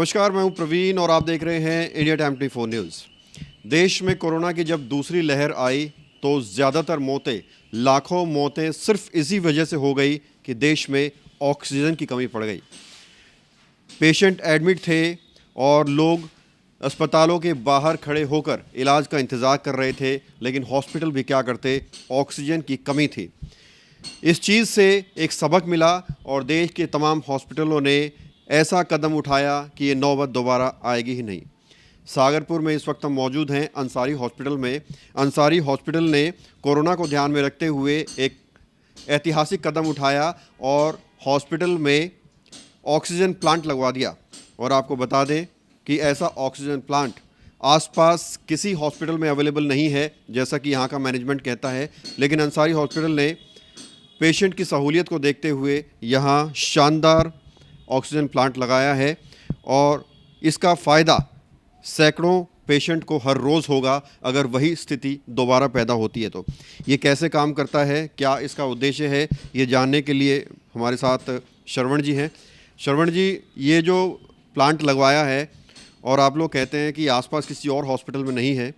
नमस्कार, मैं हूं प्रवीण और आप देख रहे हैं इंडिया टाइम 24 न्यूज़। देश में कोरोना की जब दूसरी लहर आई तो ज़्यादातर मौतें, लाखों मौतें सिर्फ इसी वजह से हो गई कि देश में ऑक्सीजन की कमी पड़ गई। पेशेंट एडमिट थे और लोग अस्पतालों के बाहर खड़े होकर इलाज का इंतज़ार कर रहे थे, लेकिन हॉस्पिटल भी क्या करते, ऑक्सीजन की कमी थी। इस चीज़ से एक सबक मिला और देश के तमाम हॉस्पिटलों ने ऐसा कदम उठाया कि ये नौबत दोबारा आएगी ही नहीं। सागरपुर में इस वक्त हम मौजूद हैं अंसारी हॉस्पिटल में। अंसारी हॉस्पिटल ने कोरोना को ध्यान में रखते हुए एक ऐतिहासिक कदम उठाया और हॉस्पिटल में ऑक्सीजन प्लांट लगवा दिया। और आपको बता दें कि ऐसा ऑक्सीजन प्लांट आसपास किसी हॉस्पिटल में अवेलेबल नहीं है, जैसा कि यहाँ का मैनेजमेंट कहता है। लेकिन अंसारी हॉस्पिटल ने पेशेंट की सहूलियत को देखते हुए यहाँ शानदार ऑक्सीजन प्लांट लगाया है और इसका फ़ायदा सैकड़ों पेशेंट को हर रोज़ होगा अगर वही स्थिति दोबारा पैदा होती है। तो ये कैसे काम करता है, क्या इसका उद्देश्य है, ये जानने के लिए हमारे साथ श्रवण जी हैं। श्रवण जी, ये जो प्लांट लगवाया है और आप लोग कहते हैं कि आसपास किसी और हॉस्पिटल में नहीं है,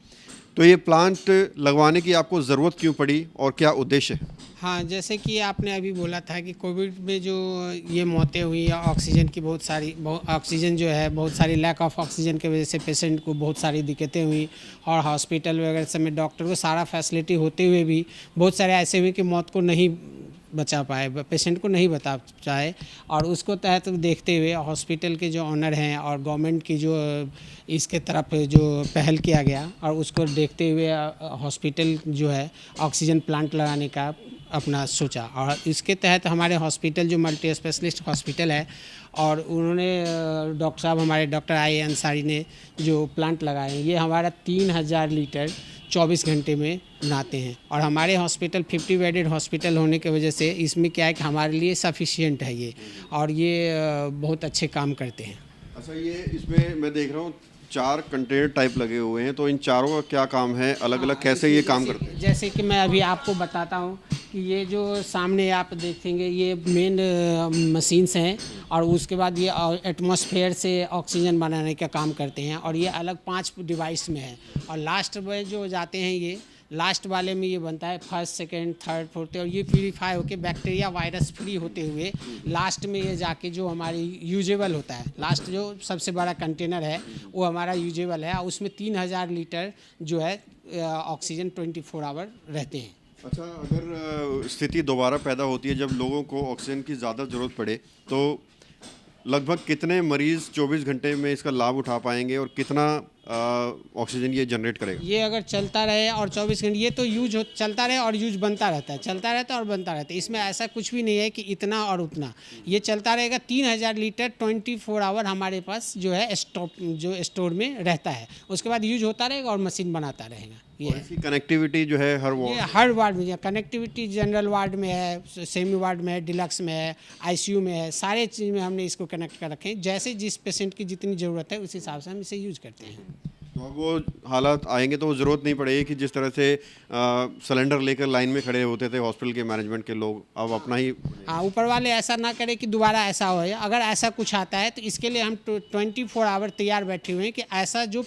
तो ये प्लांट लगवाने की आपको ज़रूरत क्यों पड़ी और क्या उद्देश्य है? हाँ, जैसे कि आपने अभी बोला था कि कोविड में जो ये मौतें हुई या ऑक्सीजन की ऑक्सीजन जो है बहुत सारी लैक ऑफ ऑक्सीजन की वजह से पेशेंट को बहुत सारी दिक्कतें हुई और हॉस्पिटल वगैरह सब में डॉक्टर को सारा फैसिलिटी होते हुए भी बहुत सारे ऐसे हुए कि मौत को नहीं बचा पाए, पेशेंट को नहीं बता पाए। और उसको तहत देखते हुए हॉस्पिटल के जो ऑनर हैं और गवर्नमेंट की जो इसके तरफ जो पहल किया गया और उसको देखते हुए हॉस्पिटल जो है ऑक्सीजन प्लांट लगाने का अपना सोचा। और इसके तहत हमारे हॉस्पिटल जो मल्टी स्पेशलिस्ट हॉस्पिटल है और उन्होंने डॉक्टर साहब हमारे डॉक्टर आई अंसारी ने जो प्लांट लगाए, ये हमारा 3000 लीटर 24 घंटे में बनाते हैं। और हमारे हॉस्पिटल 50 बेडेड हॉस्पिटल होने की वजह से इसमें क्या है कि हमारे लिए सफिशिएंट है ये, और ये बहुत अच्छे काम करते हैं। अच्छा, ये इसमें मैं देख रहा हूँ 4 कंटेनर टाइप लगे हुए हैं, तो इन चारों का क्या काम है, अलग अलग कैसे ये काम करते हैं? जैसे कि मैं अभी आपको बताता हूँ कि ये जो सामने आप देखेंगे ये मेन मशीन्स हैं और उसके बाद ये एटमॉस्फेयर से ऑक्सीजन बनाने का काम करते हैं और ये अलग 5 डिवाइस में है। और लास्ट में जो जाते हैं ये लास्ट वाले में ये बनता है फर्स्ट, सेकंड, थर्ड, फोर्थ, और ये प्यूरीफाई होकर बैक्टीरिया वायरस फ्री होते हुए लास्ट में ये जाके जो हमारी यूजेबल होता है, लास्ट जो सबसे बड़ा कंटेनर है वो हमारा यूजेबल है। उसमें 3000 लीटर जो है ऑक्सीजन 24 आवर रहते हैं। अच्छा, अगर स्थिति दोबारा पैदा होती है जब लोगों को ऑक्सीजन की ज़्यादा ज़रूरत पड़े, तो लगभग कितने मरीज़ 24 घंटे में इसका लाभ उठा पाएंगे और कितना ऑक्सीजन ये जनरेट करेगा? ये अगर चलता रहे और 24 घंटे, ये तो चलता रहे और यूज बनता रहता है, चलता रहता है और बनता रहता है। इसमें ऐसा कुछ भी नहीं है कि इतना और उतना, ये चलता रहेगा। 3000 लीटर 24 आवर हमारे पास जो है स्टोर में रहता है, उसके बाद यूज होता रहेगा और मशीन बनाता रहेगा। और इसकी कनेक्टिविटी जो है हर वार्ड में कनेक्टिविटी जनरल वार्ड में है, सेमी वार्ड में है, डिलक्स में है, आईसीयू में है, सारे चीज़ में हमने इसको कनेक्ट कर रखे हैं। जैसे जिस पेशेंट की जितनी ज़रूरत है उस हिसाब से हम इसे यूज करते हैं। तो अब वो हालात आएंगे तो वो ज़रूरत नहीं पड़ेगी कि जिस तरह से सिलेंडर लेकर लाइन में खड़े होते थे हॉस्पिटल के मैनेजमेंट के लोग, अब अपना ही। हाँ, ऊपर वाले ऐसा ना करे कि दोबारा ऐसा हो। अगर ऐसा कुछ आता है तो इसके लिए हम 24 आवर तैयार बैठे हुए हैं कि ऐसा जो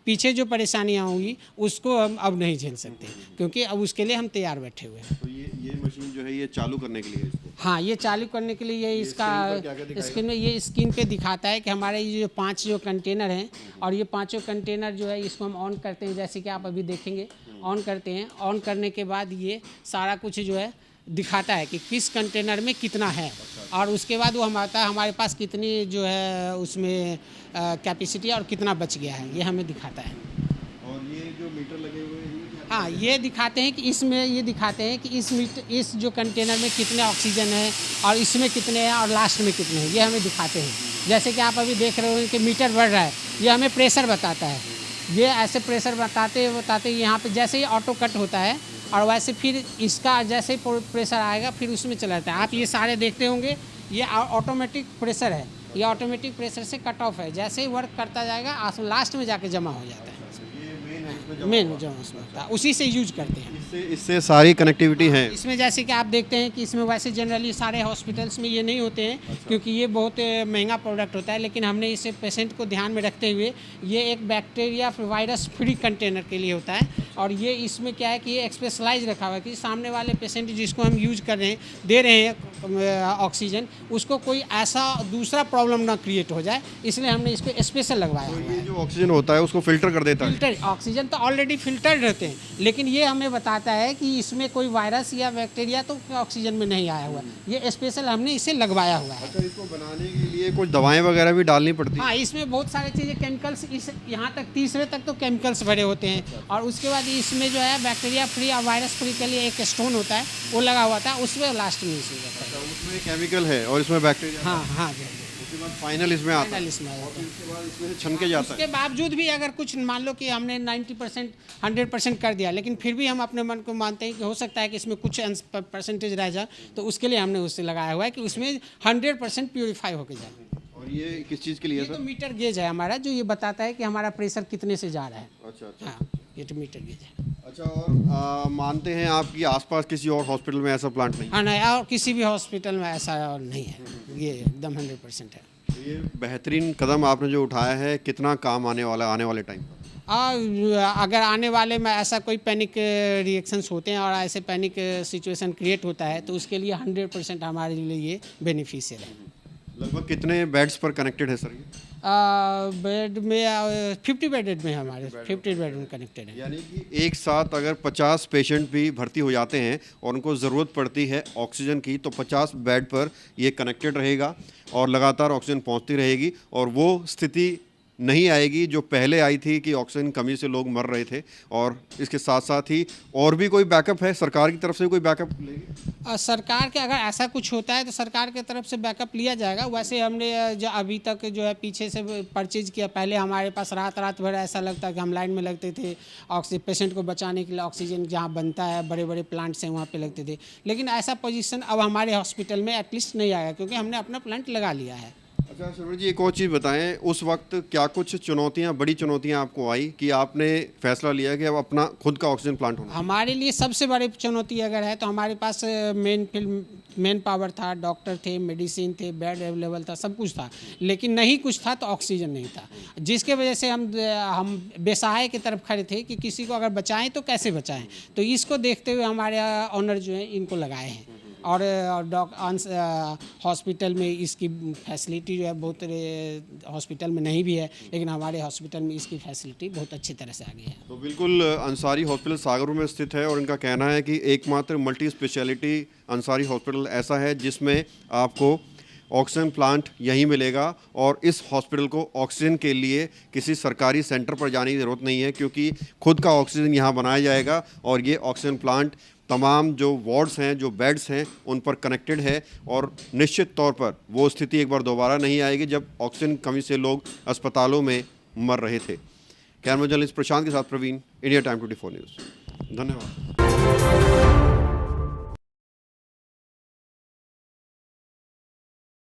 पीछे जो परेशानियाँ होंगी उसको हम अब नहीं झेल सकते, क्योंकि अब उसके लिए हम तैयार बैठे हुए हैं। तो ये मशीन जो है ये चालू करने के लिए इसको? हाँ, ये चालू करने के लिए ये इसका स्क्रीन में ये स्क्रीन पे दिखाता है कि हमारे ये जो 5 जो कंटेनर हैं और ये 5 कंटेनर जो है इसको हम ऑन करते हैं, जैसे कि आप अभी देखेंगे ऑन करते हैं। ऑन करने के बाद ये सारा कुछ जो है दिखाता है कि किस कंटेनर में कितना है और उसके बाद वो हमारे पास कितनी जो है उसमें कैपेसिटी और कितना बच गया है, ये हमें दिखाता है। और ये जो मीटर लगे हुए हैं, हाँ, ये दिखाते हैं कि इसमें ये दिखाते हैं कि इस जो कंटेनर में कितने ऑक्सीजन है और इसमें कितने हैं और लास्ट में कितने हैं, ये हमें दिखाते हैं। जैसे कि आप अभी देख रहे हो कि मीटर बढ़ रहा है, ये हमें प्रेशर बताता है। ये ऐसे प्रेशर बताते यहाँ पे जैसे ही ऑटो कट होता है और वैसे फिर इसका जैसे ही प्रेशर आएगा फिर उसमें चला जाता है। आप ये सारे देखते होंगे, ये ऑटोमेटिक प्रेशर है, ये ऑटोमेटिक प्रेशर से कट ऑफ है। जैसे ही वर्क करता जाएगा लास्ट में जाके जमा हो जाता है। मेन जो उसमें होता है उसी से यूज करते हैं। इससे सारी कनेक्टिविटी है। इसमें जैसे कि आप देखते हैं कि इसमें वैसे जनरली सारे हॉस्पिटल्स में ये नहीं होते हैं क्योंकि ये बहुत महंगा प्रोडक्ट होता है, लेकिन हमने इसे पेशेंट को ध्यान में रखते हुए ये एक बैक्टीरिया वायरस फ्री कंटेनर के लिए होता है। और ये इसमें क्या है कि ये स्पेशलाइज रखा हुआ है कि सामने वाले पेशेंट जिसको हम यूज कर रहे हैं, दे रहे हैं ऑक्सीजन, उसको कोई ऐसा दूसरा प्रॉब्लम ना क्रिएट हो जाए, इसलिए हमने इसको स्पेशल लगवाया हुआ है। ये जो ऑक्सीजन होता है उसको फिल्टर कर देता है। फिल्टर ऑक्सीजन तो ऑलरेडी फिल्टर्ड रहते हैं, लेकिन ये हमें बताता है कि इसमें कोई वायरस या बैक्टीरिया तो ऑक्सीजन में नहीं आया हुआ है। ये स्पेशल हमने इसे लगवाया हुआ है। अच्छा, इसको बनाने के लिए कुछ दवाएं वगैरह भी डालनी पड़ती है? हाँ, इसमें बहुत सारी चीज़ें केमिकल्स, इस यहाँ तक तीसरे तक तो केमिकल्स भरे होते हैं। और उसके बाद इसमें जो है बैक्टीरिया फ्री और वायरस फ्री के लिए एक स्टोन होता है, वो लगा हुआ था, उसमें लास्ट में इसे जाता है। उसमें केमिकल है और इसमें बैक्टीरिया। हाँ हाँ जी। उसके बाद फाइनल इसमें आता है। फाइनल इसमें आता है। इसके बाद इसमें से छन के जाता है। उसके बावजूद भी अगर कुछ मान लो कि हमने 90% 100% कर दिया, लेकिन फिर भी हम अपने मन को मानते हैं कि हो सकता है कि इसमें कुछ परसेंटेज रह जाए, तो उसके लिए हमने उससे लगाया हुआ है कि उसमें 100% प्योरीफाई होकर जाए। और ये किस चीज़ के लिए ये है तो सर? मीटर गेज है हमारा, जो ये बताता है कि हमारा प्रेशर कितने से जा रहा है। अच्छा अच्छा। हाँ, ये तो मीटर गेज है। अच्छा, और मानते हैं आप कि आसपास किसी और हॉस्पिटल में ऐसा प्लांट नहीं? हाँ नहीं, और किसी भी हॉस्पिटल में ऐसा और नहीं है, ये एकदम 100% है। तो ये बेहतरीन कदम आपने जो उठाया है, कितना काम आने वाले टाइम पर? और अगर आने वाले में ऐसा कोई पैनिक रिएक्शंस होते हैं और ऐसे पैनिक सिचुएशन क्रिएट होता है, तो उसके लिए 100% हमारे लिए ये बेनिफिशियल है। लगभग कितने बेड्स पर कनेक्टेड है सर ये? बेड में 50 बेड में हमारे 50 बेड में कनेक्टेड है। यानी कि एक साथ अगर 50 पेशेंट भी भर्ती हो जाते हैं और उनको ज़रूरत पड़ती है ऑक्सीजन की, तो 50 बेड पर ये कनेक्टेड रहेगा और लगातार ऑक्सीजन पहुंचती रहेगी। और वो स्थिति नहीं आएगी जो पहले आई थी कि ऑक्सीजन कमी से लोग मर रहे थे। और इसके साथ साथ ही और भी कोई बैकअप है सरकार की तरफ से? कोई बैकअप लेगी सरकार के अगर ऐसा कुछ होता है तो सरकार की तरफ से बैकअप लिया जाएगा। वैसे हमने जो अभी तक जो है पीछे से परचेज किया, पहले हमारे पास रात भर ऐसा लगता है कि हम लाइन में लगते थे पेशेंट को बचाने के लिए। ऑक्सीजन जहाँ बनता है, बड़े बड़े प्लांट्स हैं, वहाँ पे लगते थे। लेकिन ऐसा पोजीशन अब हमारे हॉस्पिटल में एटलीस्ट नहीं आएगा, क्योंकि हमने अपना प्लांट लगा लिया है। अच्छा शर्मा जी, एक और चीज़ बताएं, उस वक्त क्या कुछ चुनौतियां, बड़ी चुनौतियां आपको आई कि आपने फैसला लिया कि अब अपना खुद का ऑक्सीजन प्लांट होना? हमारे लिए सबसे बड़ी चुनौती अगर है तो हमारे पास मेन पावर था, डॉक्टर थे, मेडिसिन थे, बेड अवेलेबल था, सब कुछ था, लेकिन नहीं कुछ था तो ऑक्सीजन नहीं था, जिसके वजह से हम बेसहाय की तरफ खड़े थे कि किसी को अगर बचाएं तो कैसे बचाएं। तो इसको देखते हुए हमारे ऑनर जो हैं इनको लगाए हैं। और हॉस्पिटल में इसकी फैसिलिटी जो है बहुत हॉस्पिटल में नहीं भी है, लेकिन हमारे हॉस्पिटल में इसकी फैसिलिटी बहुत अच्छी तरह से आ गई है। तो बिल्कुल अंसारी हॉस्पिटल सागरपुर में स्थित है और इनका कहना है कि एकमात्र मल्टी स्पेशलिटी अंसारी हॉस्पिटल ऐसा है जिसमें आपको ऑक्सीजन प्लांट यहीं मिलेगा। और इस हॉस्पिटल को ऑक्सीजन के लिए किसी सरकारी सेंटर पर जाने की ज़रूरत नहीं है, क्योंकि खुद का ऑक्सीजन यहाँ बनाया जाएगा। और ये ऑक्सीजन प्लांट तमाम जो वार्ड्स हैं, जो बेड्स हैं, उन पर कनेक्टेड है। और निश्चित तौर पर वो स्थिति एक बार दोबारा नहीं आएगी जब ऑक्सीजन कमी से लोग अस्पतालों में मर रहे थे। कैमरा जर्नलिस्ट प्रशांत के साथ प्रवीण, इंडिया टाइम 24 न्यूज़। धन्यवाद।